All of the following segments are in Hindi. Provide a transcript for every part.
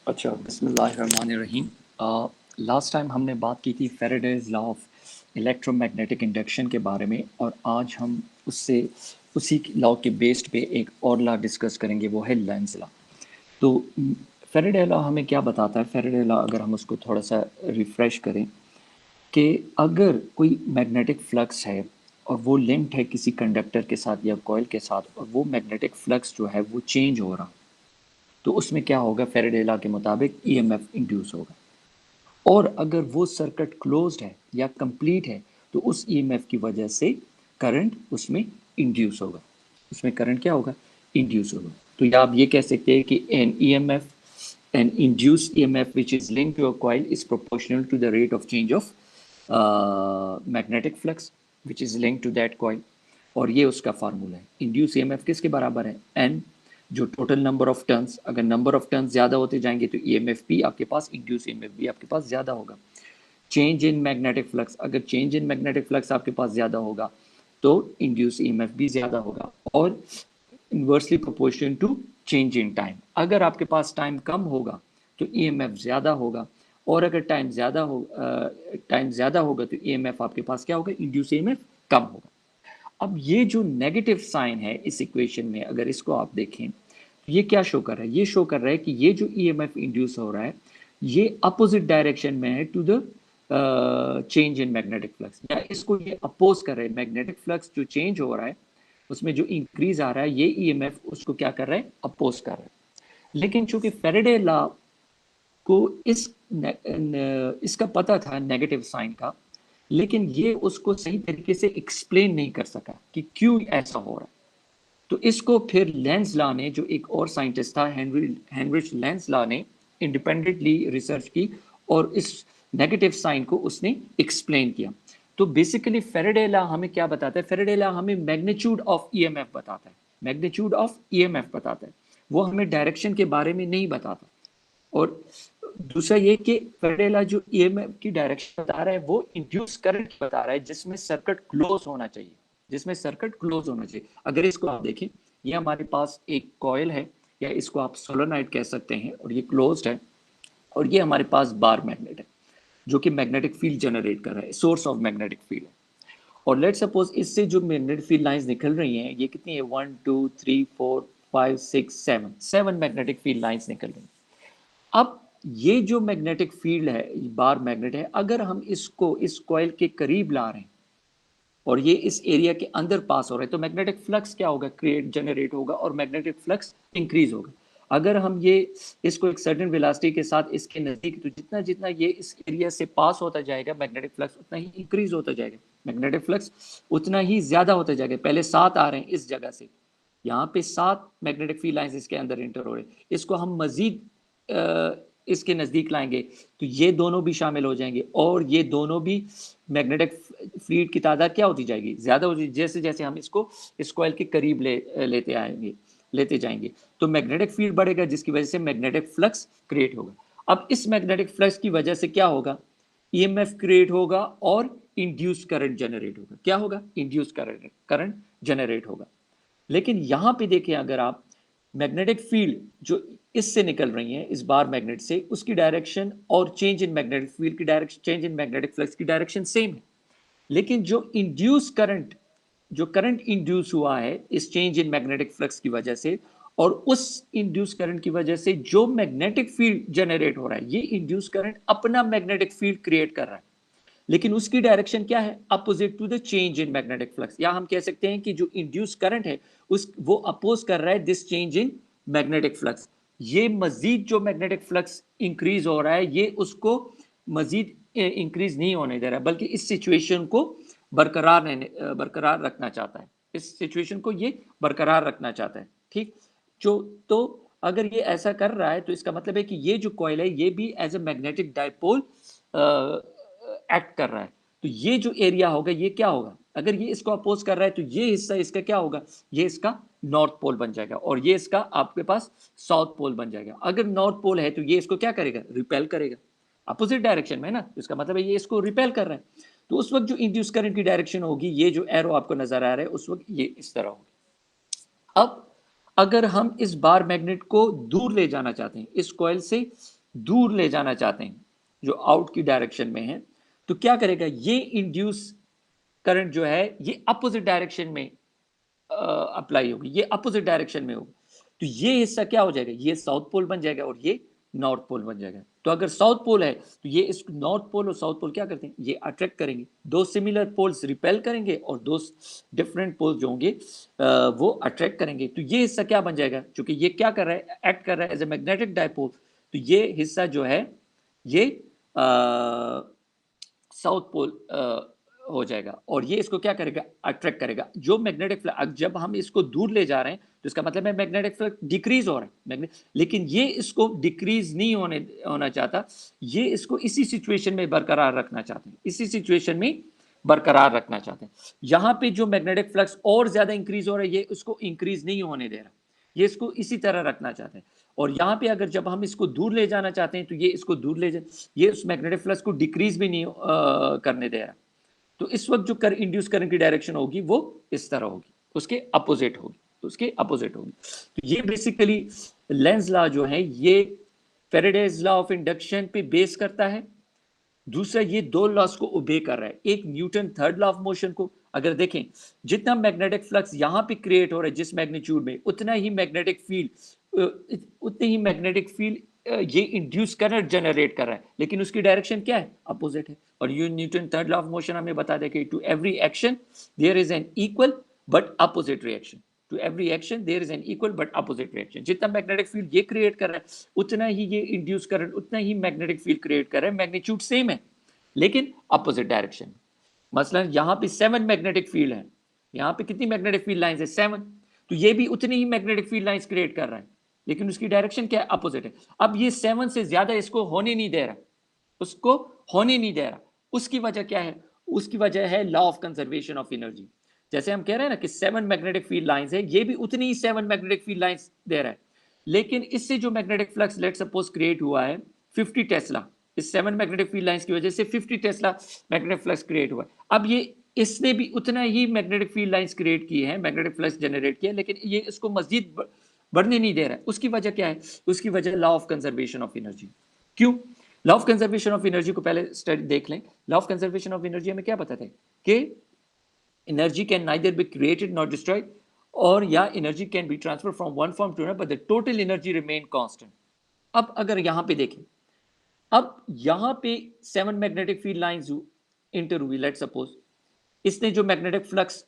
अच्छा, बिस्मिल्लाहिर्रहमानिर्रहीम। लास्ट टाइम हमने बात की थी Faraday's law of electromagnetic induction के बारे में, और आज हम उसी लॉ के बेस्ड पे एक और लॉ डिस्कस करेंगे, वो है लेंज लॉ। तो फैराडे लॉ हमें क्या बताता है? फैराडे लॉ अगर हम उसको थोड़ा सा रिफ्रेश करें कि अगर कोई मैग्नेटिक फ्लक्स है और वो लिंक्ड है किसी कंडक्टर के साथ या कॉइल के साथ, और वो मैग्नेटिक फ्लक्स जो है वो चेंज हो रहा, तो उसमें क्या होगा? फैराडे लॉ के मुताबिक ईएमएफ इंड्यूस होगा। और अगर वो सर्किट क्लोज्ड है या कंप्लीट है, तो उस ईएमएफ की वजह से करंट उसमें इंड्यूस होगा। उसमें करंट क्या होगा? इंड्यूस होगा। तो या आप ये कह सकते हैं कि an induced EMF which is linked to a coil is proportional to the rate of change of magnetic flux which is linked to that coil. और ये उसका फार्मूला है। इंड्यूस ईएमएफ किसके बराबर है? एन, जो टोटल नंबर ऑफ टर्न्स, अगर नंबर ऑफ टर्न्स ज़्यादा होते जाएंगे तो ईएमएफ भी आपके पास, इंड्यूस ईएमएफ भी आपके पास ज़्यादा होगा। चेंज इन मैग्नेटिक फ्लक्स, अगर चेंज इन मैग्नेटिक फ्लक्स आपके पास ज़्यादा होगा तो इंड्यूस ईएमएफ भी ज़्यादा होगा। और inversely proportion to change in time, अगर आपके पास टाइम कम होगा तो ईएमएफ ज़्यादा होगा, और अगर टाइम ज़्यादा होगा तो ईएमएफ आपके पास क्या होगा? इंड्यूस ईएमएफ कम होगा। अब ये जो नेगेटिव साइन है इस इक्वेशन में, अगर इसको आप देखें तो ये क्या शो कर रहा है? ये शो कर रहा है कि ये जो ईएमएफ इंड्यूस हो रहा है ये अपोजिट डायरेक्शन में है to the change in magnetic flux, या इसको ये अपोज कर रहा है। मैग्नेटिक फ्लक्स जो चेंज हो रहा है उसमें जो इंक्रीज आ रहा है, ये ईएमएफ उसको क्या कर रहा है? अपोज कर रहा है। लेकिन चूंकि फैराडे लॉ को इसका पता था नेगेटिव साइन का, लेकिन ये उसको सही तरीके से एक्सप्लेन नहीं कर सका कि क्यों ऐसा हो रहा है। तो इसको फिर लेंज लॉ ने, जो एक और साइंटिस्ट था हेनरिच लेंज लॉ ने, इंडिपेंडेंटली रिसर्च की और इस नेगेटिव साइन को उसने एक्सप्लेन किया। तो बेसिकली फैराडे लॉ हमें क्या बताता है? फैराडे लॉ हमें मैग्नीट्यूड ऑफ ईएमएफ बताता है। मैग्नीट्यूड ऑफ ईएमएफ बताता है, वो हमें डायरेक्शन के बारे में नहीं बताता। और दूसरा ये कि फैराडे लॉ जो ईएमएफ की डायरेक्शन बता रहा है वो इंड्यूस करंट बता रहा है, जिसमें सर्किट क्लोज होना चाहिए, जिसमें सर्किट क्लोज होना चाहिए। अगर इसको आप देखें, ये हमारे पास एक कॉइल है, या इसको आप सोलोनाइड कह सकते हैं, और ये क्लोज्ड है, और ये हमारे पास बार मैग्नेट है जो कि मैग्नेटिक फील्ड जनरेट कर रहा है, सोर्स ऑफ मैग्नेटिक फील्ड है। और लेट सपोज इससे जो मैग्नेटिक फील्ड लाइंस निकल रही हैं, ये कितनी है? 1 2 3 4 5 6 7, 7 मैग्नेटिक फील्ड लाइंस निकल रही हैं। अब ये जो मैग्नेटिक फील्ड है, बार मैग्नेट है, अगर हम इसको इस कॉइल के करीब ला रहे हैं और ये इस एरिया के अंदर पास हो रहा है, तो मैग्नेटिक फ्लक्स क्या होगा? जनरेट होगा, और मैग्नेटिक फ्लक्स इंक्रीज होगा। अगर हम ये इसको एक सर्टेन वेलोसिटी के साथ इसके नजदीक, तो जितना जितना ये इस एरिया से पास होता जाएगा, मैग्नेटिक फ्लक्स उतना ही इंक्रीज होता जाएगा, मैग्नेटिक फ्लक्स उतना ही ज्यादा होता जाएगा। पहले 7 आ रहे हैं इस जगह से, यहाँ पे 7 मैग्नेटिक फील्ड लाइंस इसके अंदर इंटर हो रहे हैं। इसको हम मजीद इसके नज़दीक लाएंगे तो ये दोनों भी शामिल हो जाएंगे, और ये दोनों भी मैग्नेटिक फील्ड की तादाद क्या होती जाएगी? ज़्यादा होती, जैसे जैसे हम इसको इस कॉइल के करीब लेते जाएंगे, तो मैग्नेटिक फील्ड बढ़ेगा, जिसकी वजह से मैग्नेटिक फ्लक्स क्रिएट होगा। अब इस मैग्नेटिक फ्लक्स की वजह से क्या होगा? ईएमएफ क्रिएट होगा और इंड्यूस करंट जनरेट होगा। क्या होगा? इंड्यूस करंट जनरेट होगा। लेकिन यहां पे देखें, अगर आप मैग्नेटिक फील्ड जो इससे निकल रही है, इस बार मैग्नेट से, उसकी डायरेक्शन और चेंज इन मैग्नेटिक फील्ड की direction, change in magnetic flux की डायरेक्शन सेम है। लेकिन जो करंट इंड्यूस हुआ है इस चेंज इन मैग्नेटिक फ्लक्स की वजह से, और उस इंड्यूस करंट की वजह से जो मैग्नेटिक फील्ड जनरेट हो रहा है, ये इंड्यूस करंट अपना मैग्नेटिक फील्ड क्रिएट कर रहा है, लेकिन उसकी डायरेक्शन क्या है? Opposite to the change in magnetic flux. या हम कह सकते हैं कि जो इंड्यूस करंट है वो अपोज कर रहा है this change in magnetic flux. ये मजीद जो मैग्नेटिक फ्लक्स इंक्रीज हो रहा है, ये उसको मजीद इंक्रीज नहीं होने दे रहा है, बल्कि इस सिचुएशन को बरकरार रखना चाहता है। इस सिचुएशन को ये बरकरार रखना चाहता है। ठीक, जो तो अगर ये ऐसा कर रहा है, तो इसका मतलब है कि ये जो कॉइल है ये भी as a magnetic dipole act कर रहा है। तो ये जो एरिया होगा ये क्या होगा? अगर ये इसको अपोज कर रहा है तो ये हिस्सा इसका क्या होगा? ये इसका नॉर्थ पोल बन जाएगा, और ये इसका आपके पास साउथ पोल बन जाएगा। अगर नॉर्थ पोल है तो ये इसको क्या करेगा? रिपेल करेगा, अपोजिट डायरेक्शन में ना, तो इसका मतलब है ये इसको रिपेल कर रहा है। तो उस वक्त जो इंड्यूस करंट की डायरेक्शन होगी, ये जो एरो आपको नजर आ रहा है, उस वक्त ये इस तरह होगी। अब अगर हम इस बार मैग्नेट को दूर ले जाना चाहते हैं इस कॉइल से, दूर ले जाना चाहते हैं, जो आउट की डायरेक्शन में है, तो क्या करेगा, ये इंड्यूस करंट जो है ये अपोजिट डायरेक्शन में अप्लाई होगी, ये अपोजिट डायरेक्शन में होगी। तो ये हिस्सा क्या हो जाएगा, ये साउथ पोल बन जाएगा और ये नॉर्थ पोल बन जाएगा। तो अगर साउथ पोल है तो ये इस नॉर्थ पोल और साउथ पोल क्या करते हैं, ये अट्रैक्ट करेंगे, दो सिमिलर पोल्स रिपेल करेंगे और दो डिफरेंट पोल्स जो होंगे वो अट्रैक्ट करेंगे। तो ये हिस्सा क्या बन जाएगा, क्योंकि ये क्या कर रहा है, एक्ट कर रहा है एज ए मैग्नेटिक डायपोल, तो ये हिस्सा जो है ये साउथ पोल हो जाएगा और ये इसको क्या करेगा, अट्रैक्ट करेगा। जो मैग्नेटिक फ्लक्स, जब हम इसको दूर ले जा रहे हैं तो इसका मतलब है मैग्नेटिक फ्लक्स डिक्रीज हो रहा है, लेकिन ये इसको डिक्रीज नहीं होना चाहता, ये इसको इसी सिचुएशन में बरकरार रखना चाहते हैं, इसी सिचुएशन में बरकरार रखना चाहते हैं। यहां पे जो मैग्नेटिक फ्लक्स और ज्यादा इंक्रीज हो रहा है, ये उसको इंक्रीज नहीं होने दे रहा, ये इसको इसी तरह रखना चाहते हैं। और यहाँ पे अगर जब हम इसको दूर ले जाना चाहते हैं तो ये इसको दूर ले जा, ये उस मैग्नेटिक फ्लक्स को डिक्रीज भी नहीं करने दे रहा। तो इस वक्त जो इंड्यूस करंट की डायरेक्शन होगी वो इस तरह होगी, उसके अपोजिट होगी, उसके अपोजिट होगी। तो ये बेसिकली लेंज लॉ जो है ये फैराडेज लॉ ऑफ इंडक्शन पे बेस करता है। दूसरा, ये दो लॉस को ओबे कर रहा है, एक Newton third law of motion को। अगर देखें जितना मैग्नेटिक फ्लक्स यहां पे क्रिएट हो रहा है जिस मैग्नीट्यूड में, उतना ही मैग्नेटिक फील्ड उतनी ही मैग्नेटिक फील्ड ये इंड्यूस करंट जनरेट कर रहा है, लेकिन उसकी डायरेक्शन क्या है, अपोजिट है। और ये Newton third law of motion हमें बता दे कि to every action there is an equal but opposite reaction, to every action there is an equal but opposite reaction. जितना मैग्नेटिक फील्ड ये क्रिएट कर रहा है उतना ही ये इंड्यूस करंट, उतना ही मैग्नेटिक फील्ड क्रिएट कर रहा है, मैग्नीट्यूड सेम है लेकिन अपोजिट डायरेक्शन। मसलन यहाँ पे 7 मैग्नेटिक फील्ड है, यहाँ पे कितनी मैग्नेटिक फील्ड लाइंस है, 7, तो ये भी उतनी ही मैग्नेटिक फील्ड लाइंस क्रिएट कर रहा है, लेकिन उसकी डायरेक्शन क्या है, अपोजिट है। अब ये 7 से ज्यादा इसको होने नहीं दे रहा, उसको होने नहीं दे रहा। उसकी वजह क्या है, उसकी वजह है law of conservation of energy. जैसे हम कह रहे हैं ना कि 7 मैग्नेटिक फील्ड लाइंस है, ये भी उतनी ही 7 मैग्नेटिक फील्ड लाइंस दे रहा है, लेकिन इससे जो magnetic flux let suppose create हुआ है 50 टेस्ला, इस 7 मैग्नेटिक फील्ड लाइंस की वजह से 50 टेस्ला मैग्नेटिक फ्लक्स क्रिएट हुआ है। अब ये इसने भी उतना ही मैग्नेटिक फील्ड लाइंस क्रिएट की है, मैग्नेटिक फ्लक्स जनरेट किया, लेकिन ये इसको मजीद बढ़ने नहीं दे रहा है। उसकी वजह क्या है, उसकी वजह law of conservation of energy. क्यों, law of conservation of energy को पहले स्टडी देख लें। Law of conservation of energy हमें क्या बताता है कि energy can neither be created not destroyed, और या energy can be transfer from one form to another but the total energy remain constant. अब अगर यहां पे देखें, अब यहां पे 7 मैग्नेटिक फील्ड लाइंस इंटर हुई, लेट सपोज इसने जो मैग्नेटिक फ्लक्स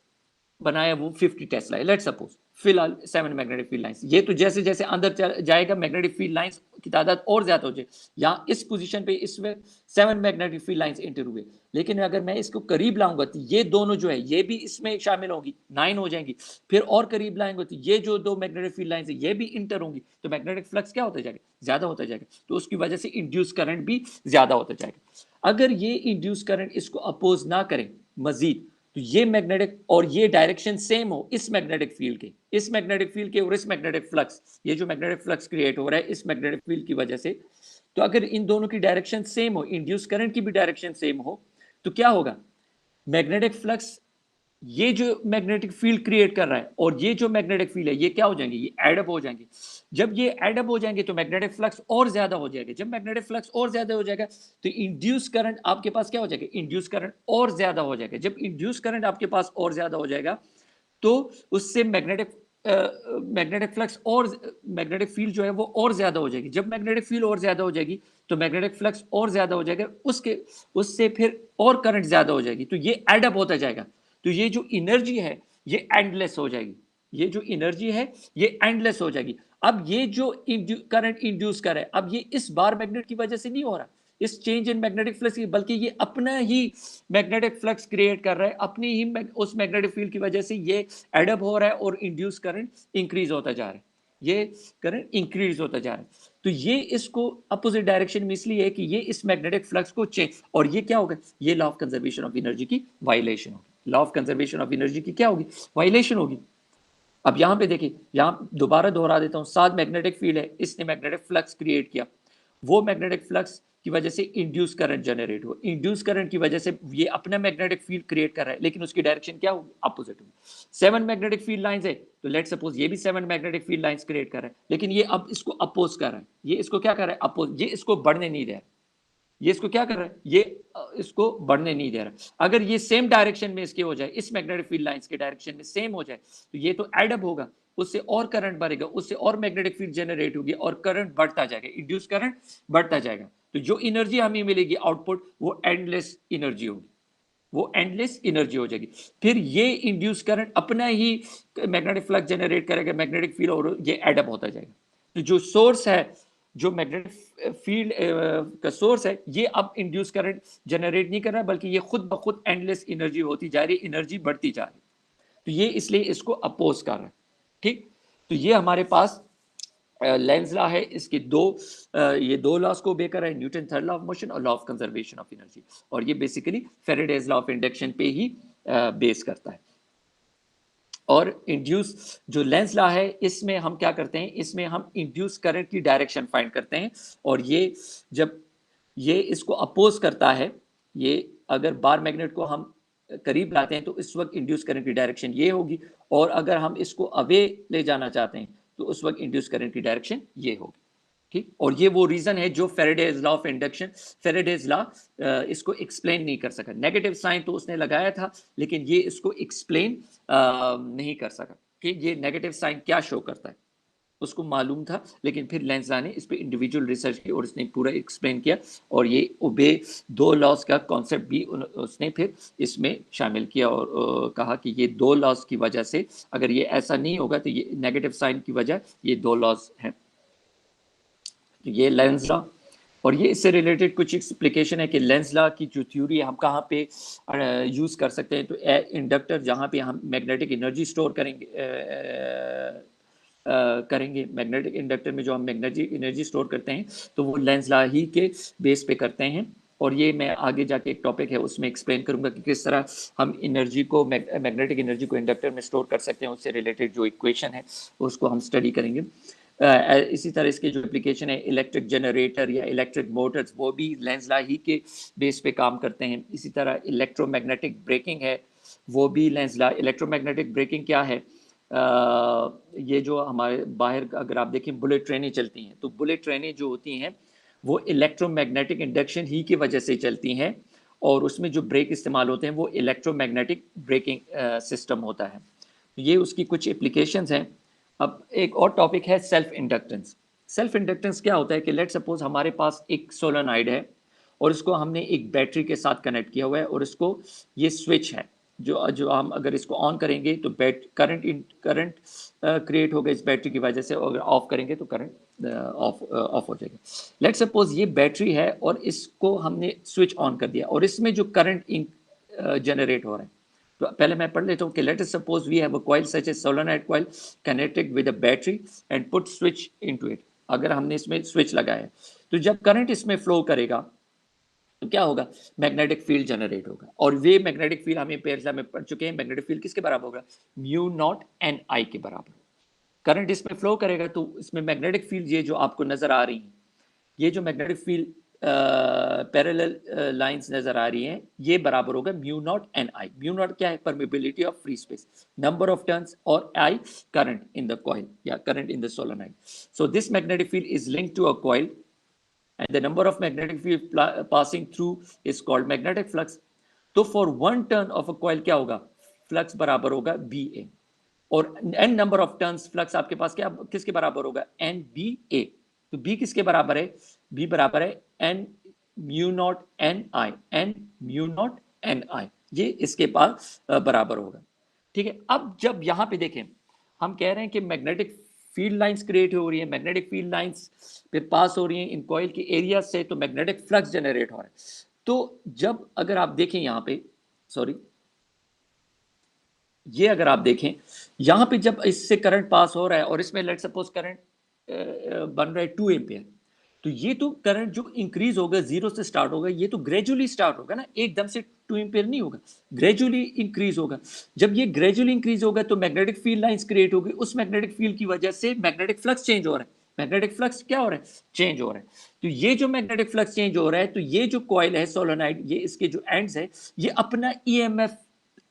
बनाया वो 50 टेस्ला है, लेट सपोज फिलहाल 7 मैग्नेटिक फील्ड लाइंस। ये तो जैसे जैसे अंदर जाएगा मैग्नेटिक फील्ड लाइंस की तादाद और ज्यादा हो जाए। यहाँ इस पोजीशन पे इसमें 7 मैग्नेटिक फील्ड लाइंस इंटर हुए, लेकिन अगर मैं इसको करीब लाऊंगा तो ये दोनों जो है ये भी इसमें शामिल होगी, 9 हो जाएंगी। फिर और करीब लाएंगे तो ये जो दो मैग्नेटिक फील्ड लाइंस है ये भी इंटर होंगी, तो मैग्नेटिक फ्लक्स क्या होता जाएगा, ज्यादा होता जाएगा, तो उसकी वजह से इंड्यूस करंट भी ज्यादा होता जाएगा। अगर ये इंड्यूस करंट इसको अपोज ना करें मजीद, तो ये मैग्नेटिक और ये डायरेक्शन सेम हो इस मैग्नेटिक फील्ड के, इस मैग्नेटिक फील्ड के और इस मैग्नेटिक फ्लक्स, ये जो मैग्नेटिक फ्लक्स क्रिएट हो रहा है इस मैग्नेटिक फील्ड की वजह से, तो अगर इन दोनों की डायरेक्शन सेम हो, इंड्यूस करंट की भी डायरेक्शन सेम हो, तो क्या होगा, मैग्नेटिक फ्लक्स ये जो मैग्नेटिक फील्ड क्रिएट कर रहा है और ये जो मैग्नेटिक फील्ड है ये क्या हो जाएंगे, ये एडअप हो जाएंगे। जब ये एडअप हो जाएंगे तो मैग्नेटिक फ्लक्स और ज्यादा हो जाएगा। जब मैग्नेटिक फ्लक्स और ज्यादा हो जाएगा तो इंड्यूस करंट आपके पास क्या हो जाएगा, इंड्यूस करंट और ज्यादा हो जाएगा। जब इंड्यूस करंट आपके पास और ज्यादा हो जाएगा तो उससे मैग्नेटिक फ्लक्स और मैग्नेटिक फील्ड जो है वो और ज्यादा हो जाएगी। जब मैग्नेटिक फील्ड और ज्यादा हो जाएगी तो मैग्नेटिक फ्लक्स और ज्यादा हो जाएगा, उससे फिर और करंट ज्यादा हो जाएगी, तो ये एडअप होता जाएगा। तो ये जो एनर्जी है ये एंडलेस हो जाएगी, ये जो एनर्जी है ये एंडलेस हो जाएगी। अब ये जो करंट इंड्यूस कर रहा है, अब ये इस बार मैग्नेट की वजह से नहीं हो रहा, इस चेंज इन मैग्नेटिक फ्लक्स की, बल्कि ये अपना ही मैग्नेटिक फ्लक्स क्रिएट कर रहा है, अपनी ही उस मैग्नेटिक फील्ड की वजह से ये एडअप हो रहा है और इंड्यूस करंट इंक्रीज होता जा रहा है, ये करंट इंक्रीज होता जा रहा है। तो ये इसको अपोजिट डायरेक्शन में इसलिए है कि ये इस मैग्नेटिक फ्लक्स को चेंज, और ये क्या होगा, ये law of conservation of energy की वायलेशन होगी, law of conservation of energy की क्या होगी, वायलेशन होगी। अब यहां पे देखिए, यहां दोबारा दोहरा देता हूं, 7 मैग्नेटिक फील्ड है, इसने मैग्नेटिक फ्लक्स क्रिएट किया वो मैग्नेटिक फ्लक्स की वजह से इंड्यूस करंट जनरेट हो, इंड्यूस करंट की वजह से ये अपना मैग्नेटिक फील्ड क्रिएट कर रहा है, लेकिन उसकी डायरेक्शन क्या होगी, अपोजिट होगी। 7 मैग्नेटिक फील्ड लाइंस है, तो लेट सपोज ये भी 7 मैग्नेटिक फील्ड लाइंस क्रिएट कर रहा है, लेकिन ये अब इसको अपोज कर रहा है, ये इसको क्या कर रहा है, अपोज, ये इसको बढ़ने नहीं दे रहा है, ये इसको क्या कर रहा है, ये इसको बढ़ने नहीं दे रहा। अगर ये सेम डायरेक्शन में इसके हो जाए, इस मैग्नेटिक फील्ड लाइंस के डायरेक्शन में सेम हो जाए, तो ये तो एडअप होगा, उससे और करंट बढ़ेगा, उससे और मैग्नेटिक फील्ड जनरेट होगी और करंट बढ़ता जाएगा, इंड्यूस करंट बढ़ता जाएगा। तो जो एनर्जी हमें मिलेगी आउटपुट, वो एंडलेस एनर्जी होगी, वो एंडलेस एनर्जी हो जाएगी। फिर ये इंड्यूस करंट अपना ही मैग्नेटिक फ्लक्स जनरेट करेगा, मैग्नेटिक फील्ड, और ये एडअप होता जाएगा। तो जो सोर्स है, जो मैग्नेटिक फील्ड का सोर्स है, ये अब इंड्यूस करंट जनरेट नहीं कर रहा, बल्कि ये खुद ब खुद एंडलेस एनर्जी होती जा रही, एनर्जी बढ़ती जा रही। तो ये इसलिए इसको अपोज कर रहा है, ठीक। तो ये हमारे पास लेंज लॉ है, इसके ये दो लॉस को बेकर है, Newton third law of motion और law of conservation of energy, और ये basically Faraday's law of induction पे ही बेस करता है। और इंड्यूस जो लेंस लॉ है, इसमें हम क्या करते हैं, इसमें हम इंड्यूस करंट की डायरेक्शन फाइंड करते हैं, और ये जब ये इसको अपोज करता है, ये अगर बार मैग्नेट को हम करीब लाते हैं तो इस वक्त इंड्यूस करंट की डायरेक्शन ये होगी, और अगर हम इसको अवे ले जाना चाहते हैं तो उस वक्त इंड्यूस करंट की डायरेक्शन ये होगी, ठीक। और ये वो रीजन है जो Faraday's law of induction, Faraday's law इसको एक्सप्लेन नहीं कर सका। नेगेटिव साइन तो उसने लगाया था, लेकिन ये इसको एक्सप्लेन नहीं कर सका कि ये नेगेटिव साइन क्या शो करता है, उसको मालूम था, लेकिन फिर लेंज़ा ने इस पर इंडिविजुअल रिसर्च की और उसने पूरा एक्सप्लेन किया, और ये ओबे दो लॉस का कॉन्सेप्ट भी उसने फिर इसमें शामिल किया, और कहा कि ये दो लॉस की वजह से, अगर ये ऐसा नहीं होगा तो ये नेगेटिव साइन की वजह ये दो लॉस हैं। ये लेंस लॉ, और ये इससे रिलेटेड कुछ एक्सप्लिकेशन है कि लेंस लॉ की जो थ्योरी है हम कहाँ पे यूज़ कर सकते हैं। तो इंडक्टर जहाँ पे हम मैग्नेटिक एनर्जी स्टोर करेंगे, मैग्नेटिक इंडक्टर में जो हम मैग्नेटिक एनर्जी स्टोर करते हैं, तो वो लेंस लॉ ही के बेस पे करते हैं। और ये मैं आगे जाके एक टॉपिक है उसमें एक्सप्लेन करूंगा कि किस तरह हम एनर्जी को, मैग्नेटिक एनर्जी को इंडक्टर में स्टोर कर सकते हैं, उससे रिलेटेड जो इक्वेशन है उसको हम स्टडी करेंगे। इसी तरह इसके जो एप्लीकेशन है, इलेक्ट्रिक जनरेटर या इलेक्ट्रिक मोटर्स, वो भी लेंस लॉ ही के बेस पे काम करते हैं। इसी तरह इलेक्ट्रोमैग्नेटिक ब्रेकिंग है, वो भी लेंस लॉ। इलेक्ट्रोमैग्नेटिक ब्रेकिंग क्या है, ये जो हमारे बाहर अगर आप देखें बुलेट ट्रेनें चलती हैं, तो बुलेट ट्रेनें जो होती हैं वो इलेक्ट्रोमैग्नेटिक इंडक्शन ही की वजह से चलती हैं, और उसमें जो ब्रेक इस्तेमाल होते हैं वो इलेक्ट्रोमैग्नेटिक ब्रेकिंग सिस्टम होता है। ये उसकी कुछ एप्लीकेशंस हैं। अब एक और टॉपिक है सेल्फ इंडक्टेंस। सेल्फ इंडक्टेंस क्या होता है कि लेट सपोज हमारे पास एक सोलेनॉइड है, और इसको हमने एक बैटरी के साथ कनेक्ट किया हुआ है, और इसको ये स्विच है, जो जो हम अगर इसको ऑन करेंगे तो करंट क्रिएट होगा इस बैटरी की वजह से, और अगर ऑफ करेंगे तो करंट ऑफ हो जाएगा। लेट सपोज ये बैटरी है और इसको हमने स्विच ऑन कर दिया, और इसमें जो करंट जनरेट हो रहा है, तो पहले मैं पढ़ लेता हूँ कि let us suppose we have a coil such a solenoid coil connected with a battery and put switch into it. अगर हमने इसमें स्विच लगाया है, तो जब करंट इसमें फ्लो करेगा तो क्या होगा, मैग्नेटिक फील्ड जनरेट होगा। और वे मैग्नेटिक फील्ड हमें पहले में पढ़ चुके हैं, मैग्नेटिक फील्ड किसके बराबर होगा, म्यू नॉट एन आई के बराबर। करंट इसमें फ्लो करेगा तो इसमें मैग्नेटिक फील्ड ये जो आपको नजर आ रही है, ये जो मैग्नेटिक फील्ड पैरेलल लाइंस नजर आ रही हैं, ये बराबर होगा mu naught N I. Mu naught क्या है, permeability of free space, number of turns, और I current in the coil या current in the solenoid. So this magnetic field is linked to a coil and the number of magnetic field passing through is called magnetic flux. तो for one turn of a coil क्या होगा, फ्लक्स बराबर होगा BA, और n number of turns flux आपके पास क्या किसके बराबर होगा, NBA। तो B किसके बराबर है, B बराबर है n mu naught N I, n mu naught N I, ये इसके पास बराबर होगा, ठीक है। अब जब यहाँ पे देखें, हम कह रहे हैं कि मैग्नेटिक फील्ड लाइंस क्रिएट हो रही है, मैग्नेटिक फील्ड लाइंस फिर पास हो रही हैं इन कॉइल के एरिया से, तो मैग्नेटिक फ्लक्स जनरेट हो रहा है। तो जब अगर आप देखें यहाँ पे, सॉरी, ये अगर आप देखें यहाँ पे, जब इससे करंट पास हो रहा है और इसमें लेट सपोज करंट बन रहा है 2 एम्पियर, तो ये तो करंट जो इंक्रीज होगा, जीरो से स्टार्ट होगा, ये तो ग्रेजुअली स्टार्ट होगा ना, एकदम से 2 एम्पियर नहीं होगा, ग्रेजुअली इंक्रीज होगा। जब ये ग्रेजुअली इंक्रीज होगा तो मैग्नेटिक फील्ड लाइंस क्रिएट होगी, उस मैग्नेटिक फील्ड की वजह से मैग्नेटिक फ्लक्स चेंज हो रहा है, मैग्नेटिक फ्लक्स क्या हो रहा है, चेंज हो रहा है। तो ये जो मैग्नेटिक फ्लक्स चेंज हो रहा है, तो ये जो कॉइल है सोलोनाइड, ये इसके जो एंड्स है, ये अपना ईएमएफ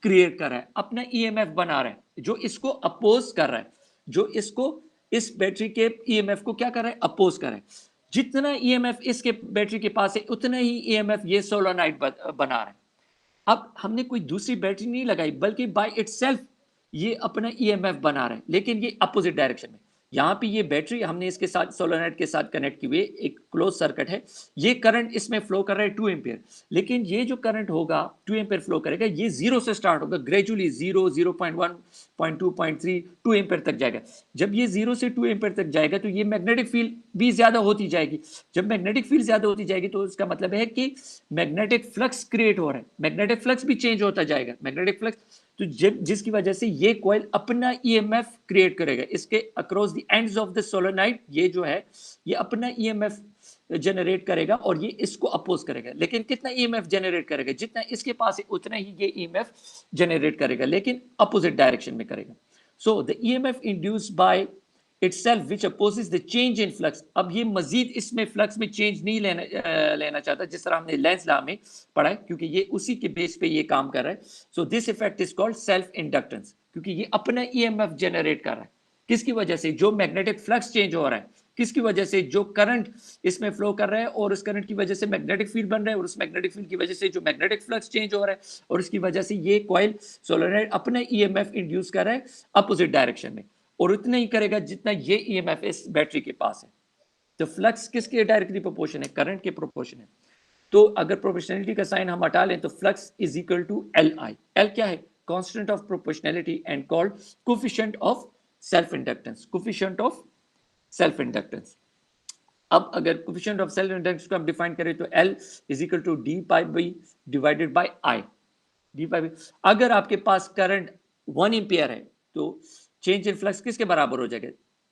क्रिएट कर रहा है, अपना ईएमएफ बना रहा है, जो इसको अपोज कर रहा है, जो इसको इस बैटरी के ईएमएफ को क्या कर रहा है, अपोज कर रहा है। जितना ईएमएफ इसके बैटरी के पास है, उतना ही ईएमएफ ये सोलोनाइड बना रहा है। अब हमने कोई दूसरी बैटरी नहीं लगाई, बल्कि बाय इटसेल्फ ये अपना ईएमएफ बना रहा है, लेकिन ये अपोजिट डायरेक्शन में। यहाँ पे ये बैटरी हमने इसके साथ सोलोनाइड के साथ कनेक्ट की हुई, एक क्लोज सर्किट है, ये करंट इसमें फ्लो कर रहा है 2 एम्पियर, लेकिन ये जो करंट होगा 2 एम्पियर फ्लो करेगा, ये जीरो से स्टार्ट होगा, ग्रेजुअली 0, 0.1, 0.2, 0.3, 2 एम्पियर तक जाएगा। जब ये 0 से 2 एम्पियर तक जाएगा, तो ये मैग्नेटिक फील्ड भी ज्यादा होती जाएगी। जब मैग्नेटिक फील्ड ज्यादा होती जाएगी, तो इसका मतलब है कि मैग्नेटिक फ्लक्स क्रिएट हो रहा है, मैग्नेटिक फ्लक्स भी चेंज होता जाएगा, मैग्नेटिक फ्लक्स, तो जिसकी वजह से ये कॉइल अपना ईएमएफ क्रिएट करेगा इसके across the ends of the solenoid. ये जो है, ये अपना ईएमएफ जनरेट करेगा और ये इसको अपोज करेगा, लेकिन कितना ईएमएफ जनरेट करेगा, जितना इसके पास है उतना ही ये ईएमएफ जनरेट करेगा, लेकिन अपोजिट डायरेक्शन में करेगा। So the EMF induced by itself which opposes the change in flux। अब ये मजीद इसमें फ्लक्स में चेंज नहीं लेना चाहता, जिस तरह हमने लेंस लॉ में पढ़ा है, क्योंकि ये उसी के बेस पे ये काम कर रहा है। So this effect is called self inductance, क्योंकि ये अपना ईएमएफ जनरेट कर रहा है। किसकी वजह से, जो मैग्नेटिक फ्लक्स चेंज हो रहा है, किसकी वजह से, जो करंट इसमें फ्लो कर रहा है, और उस करंट की वजह से मैग्नेटिक फील्ड बन रहा है, और उस मैग्नेटिक फील्ड की वजह से जो मैग्नेटिक फ्लक्स चेंज हो रहा है, और उसकी वजह से ये कॉइल सोलोनॉइड अपना ईएमएफ इंड्यूस कर रहा है अपोजिट डायरेक्शन में, और उतना ही करेगा जितना ये ईएमएफ इस बैटरी के पास है। तो फ्लक्स किसके डायरेक्टली प्रोपोर्शन है, करंट के प्रोपोर्शन है। तो अगर प्रोपोर्शनलिटी का साइन हम हटा लें, तो flux is equal to L I. L क्या है, constant of proportionality and called coefficient of self inductance, coefficient of self inductance. अब अगर कोफिशिएंट ऑफ सेल्फ इंडक्टेंस को हम डिफाइन करें, तो L is equal to d phi by divided by I, d phi by. अगर आपके पास करंट 1 एम्पियर है, तो चेंज इन फ्लक्स किसके बराबर हो जाएगा,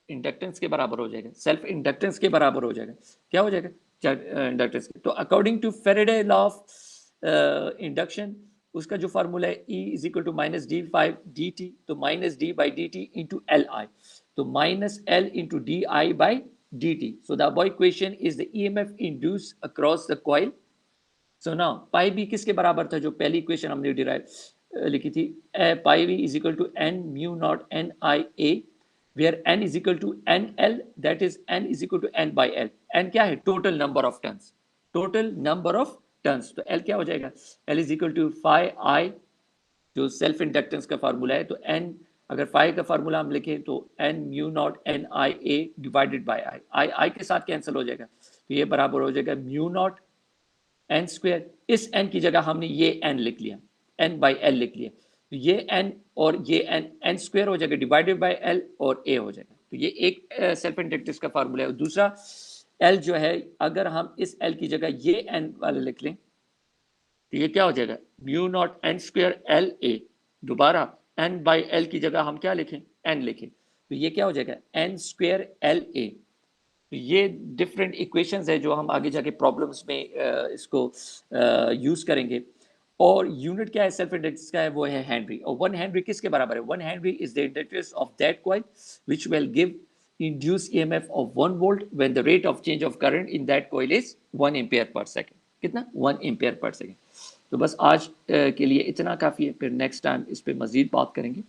इंडक्टेंस के बराबर हो जाएगा, सेल्फ इंडक्टेंस के बराबर हो जाएगा। क्या हो जाएगा, इंडक्टेंस के। तो according to Faraday law of induction, उसका जो फार्मूला है E is equal to minus D phi D T, तो minus D by D T into L I, तो minus L into D I by D T. So the above equation is the EMF induce across the coil. So now phi B किसके बराबर था, जो पहली इक्वेशन हमने डिराइव लिखी थी, phi B is equal to N mu naught N I A, where N is equal to N L, that is N is equal to N by L. N क्या है, total number of turns, total number of turns. तो एल क्या हो जाएगा, L is equal to phi I, जो सेल्फ इंडक्टेंस का फार्मूला है। तो एन, अगर फाई का फार्मूला हम लिखें, तो N mu naught N I A divided by I, I I के साथ कैंसिल हो जाएगा, तो ये बराबर हो जाएगा म्यू नॉट एन स्क्वायर। इस एन की जगह हमने ये एन लिख लिया, एन बाई एल लिख लिया, तो ये एन और ये एन, एन स्क्वायर हो जाएगा डिवाइडेड बाई एल, और ए हो जाएगा। तो ये एक सेल्फ इंडक्टेंस का फार्मूला है। दूसरा एल जो है, अगर हम इस एल की जगह ये एन वाले लिख लें, तो ये क्या हो जाएगा, mu naught N square L A. दोबारा एन बाई एल की जगह हम क्या लिखें, एन लिखें, तो ये क्या हो जाएगा, एन स्क्वायर एल ए। ये डिफरेंट इक्वेशंस है जो हम आगे जाके प्रॉब्लम्स में इसको यूज करेंगे। और यूनिट क्या है सेल्फ इंडक्टेंस का है, वो है हेनरी। और 1 हेनरी किसके बराबर है, 1 Henry is the inductance of that coil which will give induced EMF of 1 volt when the rate of change of current in that coil is 1 ampere per second। कितना, 1 ampere per second। तो बस आज के लिए इतना काफ़ी है, फिर नेक्स्ट टाइम इस पे मज़ीद बात करेंगे।